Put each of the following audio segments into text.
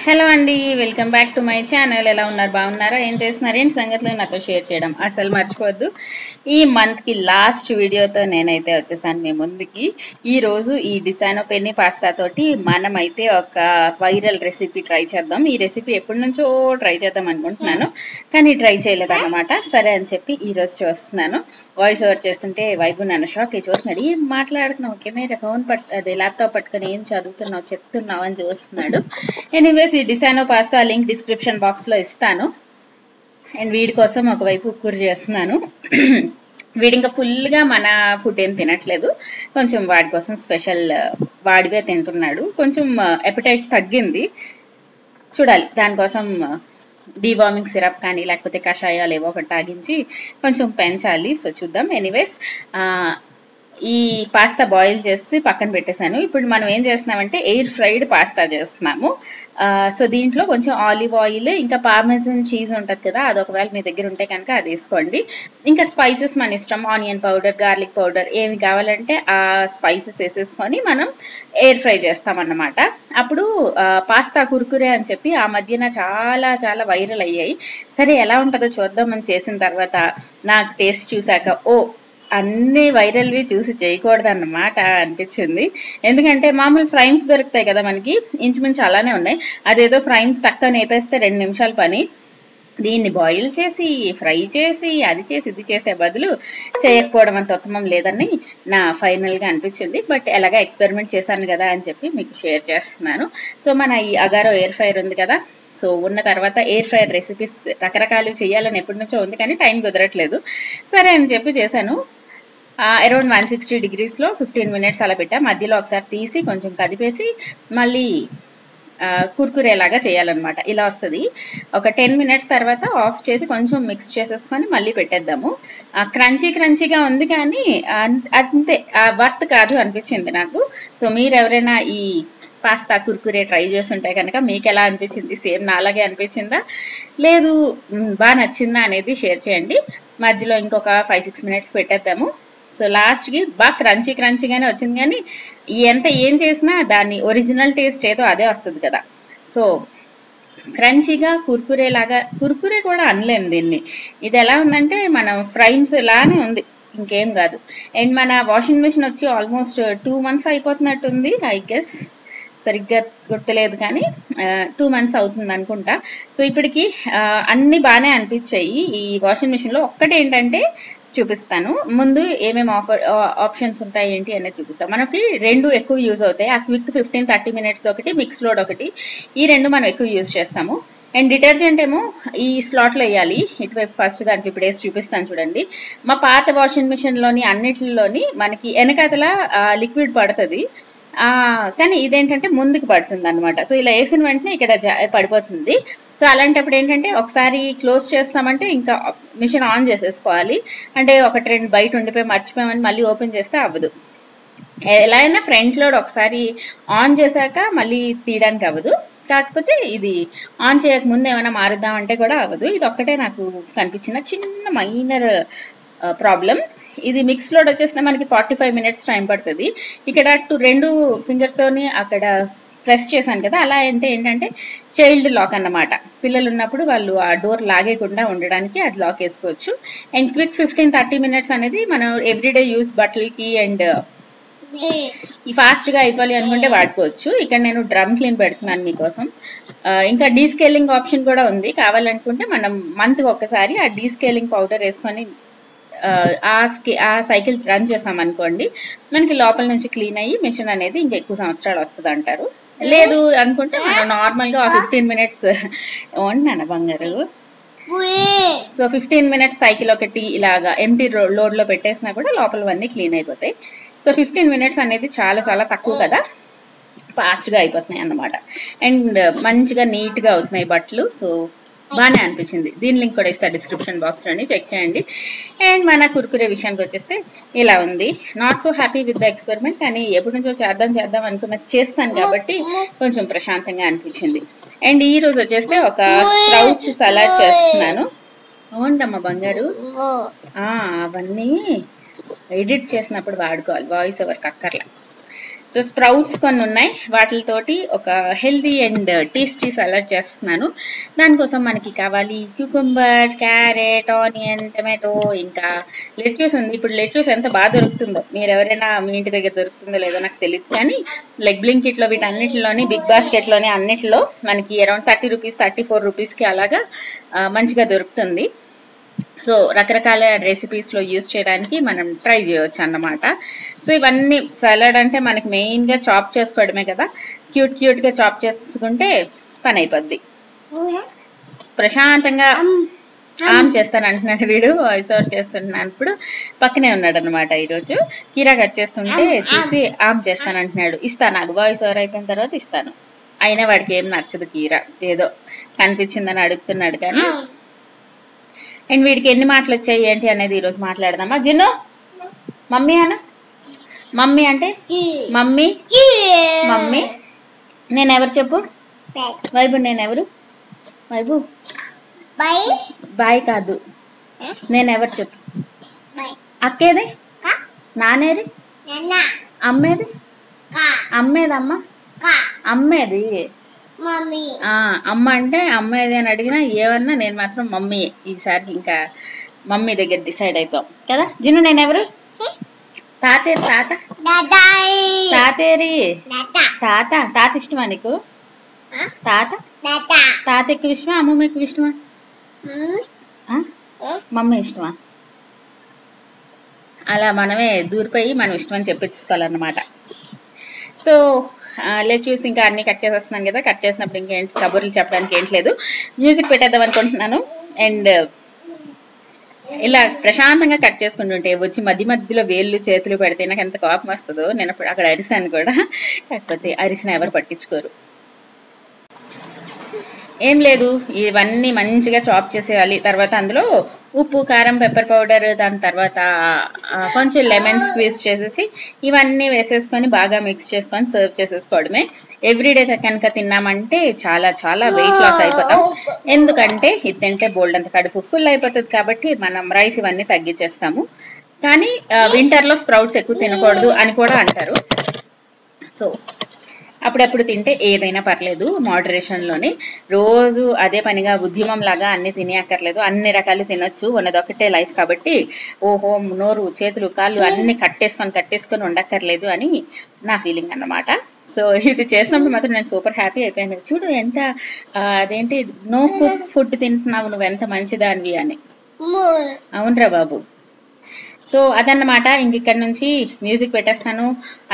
Hello అండి, welcome back to my channel. ఎలా ఉన్నారు? బాగున్నారా? ఏం చేస్తున్నారు? ఏంటి సంగతులు నాతో షేర్ చేయడం అసలు మర్చిపోవద్దు. ఈ మంత్కి లాస్ట్ వీడియోతో నేనైతే వచ్చేసాను మీ ముందుకి. ఈరోజు ఈ డిసానో పెన్ని పాస్తా తోటి మనమైతే ఒక వైరల్ రెసిపీ ట్రై చేద్దాం. ఈ రెసిపీ ఎప్పటి నుంచో ట్రై చేద్దాం అనుకుంటున్నాను, కానీ ట్రై చేయలేదన్నమాట. సరే అని చెప్పి ఈరోజు చూస్తున్నాను. వాయిస్ ఓవర్ చేస్తుంటే వైపు నన్ను షాక్ అయ్యి చూస్తున్నాడు. ఏం మాట్లాడుతున్నావు? కెమెరా ఫోన్ అదే ల్యాప్టాప్ పట్టుకొని ఏం చదువుతున్నావు, చెప్తున్నావు అని చూస్తున్నాడు. ఎనీవేస్, ఈ Disano pasta link description box లో ఇస్తాను. అండ్ వీడి కోసం ఒకవైపు కూర చేస్తున్నాను. వీడి ఇంకా ఫుల్ గా మన ఫుడ్ ఏం తినట్లేదు, కొంచెం వాడి కోసం స్పెషల్ వాడివే తింటున్నాడు. కొంచెం ఎపటైట్ తగ్గింది, చూడాలి. దానికోసం డీవార్మింగ్ సిరప్ కానీ లేకపోతే కషాయాలు ఏవో ఒకటి తాగించి కొంచెం పెంచాలి. సో చూద్దాం. ఎనీవేస్, ఈ పాస్తా బాయిల్ చేసి పక్కన పెట్టేశాను. ఇప్పుడు మనం ఏం చేస్తున్నామంటే ఎయిర్ ఫ్రైడ్ పాస్తా చేస్తున్నాము. సో దీంట్లో కొంచెం ఆలివ్ ఆయిల్, ఇంకా పార్మెజన్ చీజ్ ఉంటుంది కదా, అది ఒకవేళ మీ దగ్గర ఉంటే కనుక అది వేసుకోండి. ఇంకా స్పైసెస్ మన ఇష్టం, ఆనియన్ పౌడర్, గార్లిక్ పౌడర్ ఏమి కావాలంటే ఆ స్పైసెస్ వేసేసుకొని మనం ఎయిర్ ఫ్రై చేస్తామన్నమాట. అప్పుడు పాస్తా కుర్కురే అని చెప్పి ఆ మధ్యన చాలా చాలా వైరల్ అయ్యాయి. సరే ఎలా ఉంటుందో చూద్దామని చేసిన తర్వాత నాకు టేస్ట్ చూసాక అన్ని వైరల్వి చూసి చేయకూడదు అన్నమాట అనిపించింది. ఎందుకంటే మామూలు ఫ్రైమ్స్ దొరుకుతాయి కదా మనకి, ఇంచుమించు అలానే ఉన్నాయి. అదేదో ఫ్రైమ్స్ టక్క నేపేస్తే 2 నిమిషాల పని. దీన్ని బాయిల్ చేసి ఫ్రై చేసి అది చేసి ఇది చేసే బదులు చేయకపోవడం అంత ఉత్తమం లేదని నా ఫైనల్గా అనిపించింది. బట్ ఎలాగా ఎక్స్పెరిమెంట్ చేశాను కదా అని చెప్పి మీకు షేర్ చేస్తున్నాను. సో మన ఈ అగారో ఎయిర్ ఫ్రైర్ ఉంది కదా, సో ఉన్న తర్వాత ఎయిర్ ఫ్రైర్ రెసిపీస్ రకరకాలు చేయాలని ఎప్పటి నుంచో ఉంది, కానీ టైం కుదరట్లేదు. సరే అని చెప్పి చేశాను. అరౌండ్ 160 degreesలో 15 minutes అలా పెట్టా. మధ్యలో ఒకసారి తీసి కొంచెం కదిపేసి మళ్ళీ కుర్కురేలాగా చేయాలన్నమాట. ఇలా వస్తుంది. ఒక 10 minutes తర్వాత ఆఫ్ చేసి కొంచెం మిక్స్ చేసేసుకొని మళ్ళీ పెట్టేద్దాము. క్రంచీగా ఉంది, కానీ అంతే వర్త్ కాదు అనిపించింది నాకు. సో మీరు ఎవరైనా ఈ పాస్తా కుర్కురే ట్రై చేస్తుంటే కనుక మీకు ఎలా అనిపించింది? సేమ్ నాలాగే అనిపించిందా, లేదు బాగా నచ్చిందా అనేది షేర్ చేయండి. మధ్యలో ఇంకొక 5-6 minutes పెట్టేద్దాము. సో లాస్ట్కి బాగా క్రంచీగానే వచ్చింది, కానీ ఎంత ఏం చేసినా దాని ఒరిజినల్ టేస్ట్ ఏదో అదే వస్తుంది కదా. సో క్రంచీగా కుర్కురే కూడా అనలేము దీన్ని. ఇది ఎలా ఉందంటే మనం ఫ్రైమ్స్ లానే ఉంది, ఇంకేం కాదు. అండ్ మన వాషింగ్ మిషన్ వచ్చి ఆల్మోస్ట్ 2 months అయిపోతున్నట్టుంది. ఐ గెస్ సరిగ్గా గుర్తులేదు, కానీ 2 months అవుతుంది అనుకుంటా. సో ఇప్పటికి అన్ని బాగానే అనిపించాయి ఈ వాషింగ్ మిషన్లో. ఒక్కటి ఏంటంటే చూపిస్తాను, ముందు ఏమేమి ఆప్షన్స్ ఉంటాయి ఏంటి అనేది చూపిస్తాను. మనకి 2 ఎక్కువ యూజ్ అవుతాయి. ఆ క్విక్ 15-30 minutes ఒకటి, మిక్స్ లోడ్ ఒకటి, ఈ 2 మనం ఎక్కువ యూజ్ చేస్తాము. అండ్ డిటర్జెంట్ ఏమో ఈ స్లాట్లో వేయాలి. ఇటువైపు ఫస్ట్ దాంట్లో ఇప్పుడు వేసి చూపిస్తాను చూడండి. మా పాత వాషింగ్ మిషన్లోని అన్నిటిలోని మనకి వెనకాతల లిక్విడ్ పడుతుంది, కానీ ఇదేంటంటే ముందుకు పడుతుంది అనమాట. సో ఇలా వేసిన వెంటనే ఇక్కడ పడిపోతుంది. సో అలాంటప్పుడు ఏంటంటే ఒకసారి క్లోజ్ చేస్తామంటే ఇంకా మిషన్ ఆన్ చేసేసుకోవాలి. అంటే 1-2 బయట ఉండిపోయి మర్చిపోయామని మళ్ళీ ఓపెన్ చేస్తే అవ్వదు. ఎలా అయినా ఫ్రంట్ లోడ్ ఒకసారి ఆన్ చేశాక మళ్ళీ తీయడానికి అవ్వదు. కాకపోతే ఇది ఆన్ చేయక ముందు ఏమైనా మారుద్దామంటే కూడా అవ్వదు. ఇది ఒక్కటే నాకు కనిపించిన చిన్న మైనర్ ప్రాబ్లం. ఇది మిక్స్ లోడ్ వచ్చేసిన మనకి 45 minutes టైం పడుతుంది. ఇక్కడ 2 fingers తోని అక్కడ ప్రెస్ చేశాను కదా, అలా అంటే ఏంటంటే చైల్డ్ లాక్ అన్నమాట. పిల్లలు ఉన్నప్పుడు వాళ్ళు ఆ డోర్ లాగేయకుండా ఉండడానికి అది లాక్ వేసుకోవచ్చు. అండ్ క్విక్ 15-30 minutes అనేది మనం ఎవ్రీడే యూస్ బట్టలకి అండ్ ఈ ఫాస్ట్గా అయిపోవాలి అనుకుంటే వాడుకోవచ్చు. ఇక్కడ నేను డ్రమ్ క్లీన్ పెడుతున్నాను మీకోసం. ఇంకా డీస్కేలింగ్ ఆప్షన్ కూడా ఉంది. కావాలనుకుంటే మనం మంత్కి ఒకసారి ఆ డీస్కేలింగ్ పౌడర్ వేసుకొని ఆ సైకిల్ రన్ చేసామనుకోండి, మనకి లోపల నుంచి క్లీన్ అయ్యి మిషన్ అనేది ఇంకా ఎక్కువ సంవత్సరాలు వస్తుంది అంటారు. లేదు అనుకుంటే మనం నార్మల్గా 15 minutes నాన్న బంగారు. సో 15 minutes సైకిల్ ఒకటి ఇలాగా ఎంటీ లోడ్లో పెట్టేసినా కూడా లోపలవన్నీ క్లీన్ అయిపోతాయి. సో 15 minutes అనేది చాలా చాలా తక్కువ కదా, ఫాస్ట్గా అయిపోతున్నాయి అన్నమాట. అండ్ మంచిగా నీట్గా అవుతున్నాయి బట్టలు. సో బాగానే అనిపించింది. దీని లింక్ కూడా ఇస్తా డిస్క్రిప్షన్ బాక్స్లోని, చెక్ చేయండి. అండ్ మన కుర్కురే విషయానికి వచ్చేస్తే ఇలా ఉంది. Not so happy with the experiment, కానీ ఎప్పటి నుంచో చేద్దాం అనుకున్నది చేస్తాను కాబట్టి కొంచెం ప్రశాంతంగా అనిపించింది. అండ్ ఈ రోజు వచ్చేస్తే ఒక స్ప్రౌట్స్ సలాడ్ చేస్తున్నాను. అవునమ్మా బంగారు, అవన్నీ ఎడిట్ చేసినప్పుడు వాడుకోవాలి, వాయిస్ ఓవర్ కక్కర్లా. సో స్ప్రౌట్స్ కొన్ని ఉన్నాయి, వాటితోటి ఒక హెల్దీ అండ్ టేస్టీ సలాడ్ చేస్తున్నాను. దానికోసం మనకి కావాలి క్యూకుంబర్, క్యారెట్, ఆనియన్, టమాటో, ఇంకా లెట్యూస్ ఉంది. ఇప్పుడు లెట్యూస్ ఎంత బాగా దొరుకుతుందో, మీరు ఎవరైనా మీ ఇంటి దగ్గర దొరుకుతుందో లేదో నాకు తెలియదు, కానీ లైక్ బ్లింకిట్లో వీటన్నిటిలోని, బిగ్ బాస్కెట్లోని అన్నిటిలో మనకి అరౌండ్ 30 రూపీస్ 34 రూపీస్కి అలాగా మంచిగా దొరుకుతుంది. సో రకరకాల రెసిపీస్లో యూజ్ చేయడానికి మనం ట్రై చేయవచ్చు అన్నమాట. సో ఇవన్నీ సలాడ్ అంటే మనకి మెయిన్గా చాప్ చేసుకోవడమే కదా, క్యూట్గా చాప్ చేసుకుంటే పని అయిపోద్ది. ప్రశాంతంగా ఆమ్ చేస్తాను అంటున్నాడు వీడు, వాయిస్ ఓవర్ చేస్తున్నాను. ఇప్పుడు పక్కనే ఉన్నాడు అనమాట. ఈరోజు కీరా కట్ చేస్తుంటే చూసి ఆమ్ చేస్తాను అంటున్నాడు. ఇస్తాను, నాకు వాయిస్ ఓవర్ అయిపోయిన తర్వాత ఇస్తాను. అయినా వాడికి ఏం నచ్చదు కీరా, ఏదో కనిపించిందని అడుగుతున్నాడు. కానీ అండ్ వీడికి ఎన్ని మాటలు వచ్చాయి ఏంటి అనేది ఈరోజు మాట్లాడదామా. జిన్ను మమ్మీ అన్న, మమ్మీ అంటే మమ్మీ, మమ్మీ నేనెవరు చెప్పు వైబు, నేనెవరు వైబు? బాయ్ కాదు, నేనెవరు చెప్పు. అక్కేది, నానేది, అమ్మేది, అమ్మేది, అమ్మ అమ్మేది, అమ్మ అంటే అమ్మేది అని అడిగినా ఏమన్నా నేను మాత్రం మమ్మీ. ఈసారి ఇంకా మమ్మీ దగ్గర డిసైడ్ అవుతాం కదా. జిన్ను నేనెవరు? తాతేరి, తాత తాతేరి, తాత తాత ఇష్టమా నీకు? తాత తాత ఎక్కువ ఇష్టమా, అమ్మమ్మ ఎక్కువ ఇష్టమా, మమ్మీ ఇష్టమా? అలా మనమే దూరిపోయి మనం ఇష్టమని చెప్పించుకోవాలన్నమాట. సో లెట్యూస్ ఇంకా అన్ని కట్ చేసేస్తున్నాను కదా. కట్ చేసినప్పుడు ఇంకేంటి కబుర్లు చెప్పడానికి ఏంటి లేదు, మ్యూజిక్ పెట్టేద్దాం అనుకుంటున్నాను. అండ్ ఇలా ప్రశాంతంగా కట్ చేసుకుంటుంటే వచ్చి మధ్య మధ్యలో వేళ్ళు చేతులు పెడితే నాకు ఎంత కోపం వస్తుందో. నేను అక్కడ అరిసాను కూడా, కాకపోతే అరిసిన ఎవరు పట్టించుకోరు. ఏం లేదు, ఇవన్నీ మంచిగా చాప్ చేసేయాలి. తర్వాత అందులో ఉప్పు, కారం, పెప్పర్ పౌడర్, దాని తర్వాత కొంచెం లెమన్ స్క్వీజ్ చేసేసి ఇవన్నీ వేసేసుకొని బాగా మిక్స్ చేసుకొని సర్వ్ చేసేసుకోవడమే. ఎవ్రీడే కనుక తిన్నామంటే చాలా చాలా వెయిట్ లాస్ అయిపోతాం. ఎందుకంటే ఇది తింటే బోల్డ్ అంత కడుపు ఫుల్ అయిపోతుంది కాబట్టి మనం రైస్ ఇవన్నీ తగ్గించేస్తాము. కానీ వింటర్లో స్ప్రౌట్స్ ఎక్కువ తినకూడదు అని కూడా అంటారు. సో అప్పుడప్పుడు తింటే ఏదైనా పర్లేదు, మోడరేషన్లోనే. రోజు అదే పనిగా ఉద్యమం లాగా అన్ని తినేయక్కర్లేదు, అన్ని రకాలు తినొచ్చు. ఉన్నదొకటే లైఫ్ కాబట్టి ఓహో నోరు, చేతులు, కాళ్ళు అన్ని కట్టేసుకొని ఉండక్కర్లేదు అని నా ఫీలింగ్ అన్నమాట. సో ఇది చేసినప్పుడు మాత్రం నేను సూపర్ హ్యాపీ అయిపోయాను. చూడు ఎంత అదేంటి నో కుక్ ఫుడ్ తింటున్నావు, నువ్వు ఎంత మంచిదానివి అని. అవునరా బాబు. సో అదన్నమాట. ఇంక ఇక్కడ నుంచి మ్యూజిక్ పెట్టేస్తాను.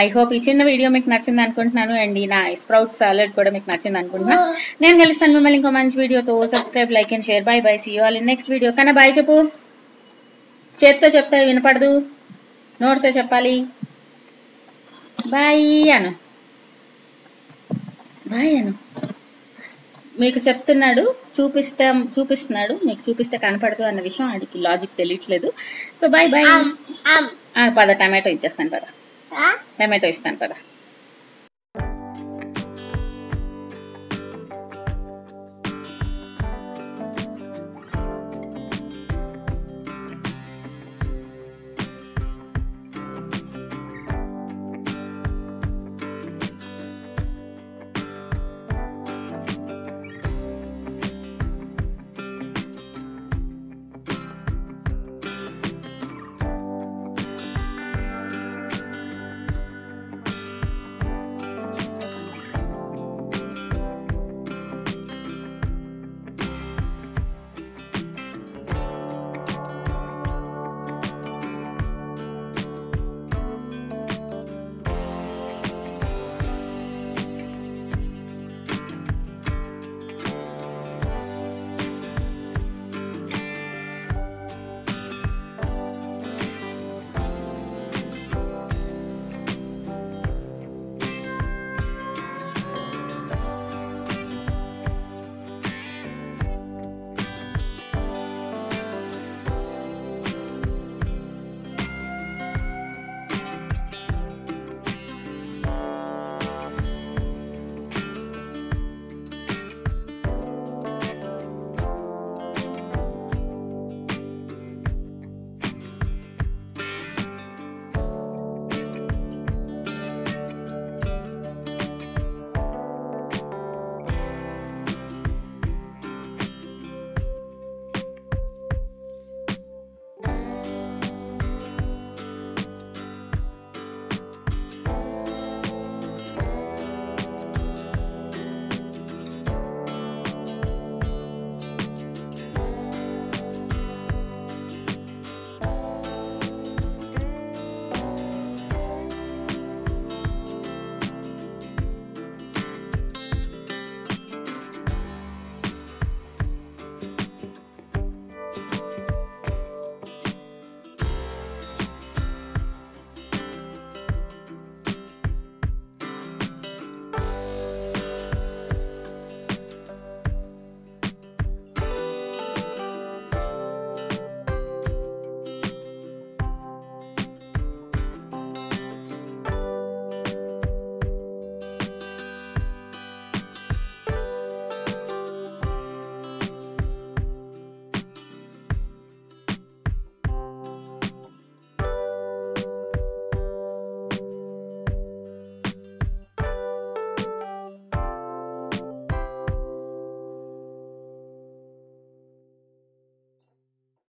ఐ హోప్ ఈ చిన్న వీడియో మీకు నచ్చింది అనుకుంటున్నాను. అండ్ నా స్ప్రౌట్ సాలడ్ కూడా మీకు నచ్చింది అనుకుంటున్నాను. నేను కలుస్తాను మిమ్మల్ని ఇంకో మంచి వీడియోతో. Subscribe, like and share. Bye bye, see you all in next video. కన్నా బాయ్ చెప్పు, చేత్తో చెప్తే వినపడదు, నోటితో చెప్పాలి. బాయ్ అను, బాయ్ అను. మీకు చెప్తున్నాడు, చూపిస్తున్నాడు, మీకు చూపిస్తే కనపడదు అన్న విషయం ఆడికి లాజిక్ తెలియట్లేదు. So bye bye. పద టమాటో ఇచ్చేస్తాను, పద టమాటో ఇస్తాను, పద.